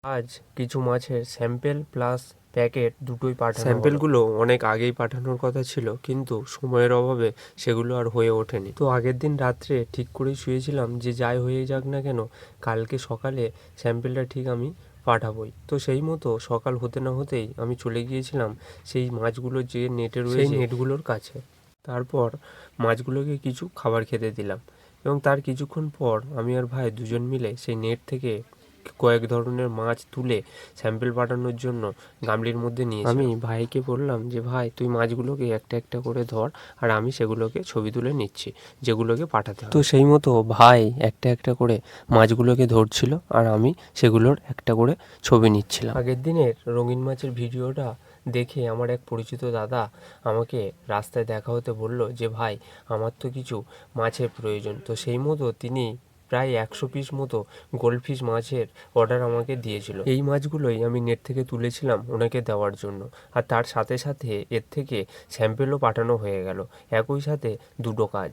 আজ কিছু মাছের স্যাম্পেল প্লাস প্যাকেট দুটোই পাঠানো। স্যাম্পেলগুলো অনেক আগেই পাঠানোর কথা ছিল, কিন্তু সময়ের অভাবে সেগুলো আর হয়ে ওঠেনি। তো আগের দিন রাত্রে ঠিক করেই শুয়েছিলাম যে যাই হয়ে যাক না কেন, কালকে সকালে স্যাম্পেলটা ঠিক আমি পাঠাবই। তো সেই মতো সকাল হতে না হতেই আমি চলে গিয়েছিলাম সেই মাছগুলো যে নেটে রয়েছে সেই নেটগুলোর কাছে। তারপর মাছগুলোকে কিছু খাবার খেতে দিলাম এবং তার কিছুক্ষণ পর আমি আর ভাই দুজন মিলে সেই নেট থেকে কয়েক ধরনের মাছ তুলে স্যাম্পেল পাঠানোর জন্য গামলির মধ্যে নিয়েছিলাম। আমি ভাইকে বললাম যে ভাই তুই মাছগুলোকে একটা একটা করে ধর, আর আমি সেগুলোকে ছবি তুলে নিচ্ছি যেগুলোকে পাঠাতে হবে। তো সেই মতো ভাই একটা একটা করে মাছগুলোকে ধরছিল আর আমি সেগুলোর একটা করে ছবি নিচ্ছিলাম। আগের দিনের রঙিন মাছের ভিডিওটা দেখে আমার এক পরিচিত দাদা আমাকে রাস্তায় দেখা হতে বলল যে ভাই আমার তো কিছু মাছের প্রয়োজন। তো সেই মতো তিনি প্রায় 100 পিস মতো গোল্ডফিশ মাছের অর্ডার আমাকে দিয়েছিল। এই মাছগুলোই আমি নেট থেকে তুলেছিলাম ওনাকে দেওয়ার জন্য, আর তার সাথে সাথে এর থেকে স্যাম্পেলও পাঠানো হয়ে গেল। একই সাথে দুটো কাজ।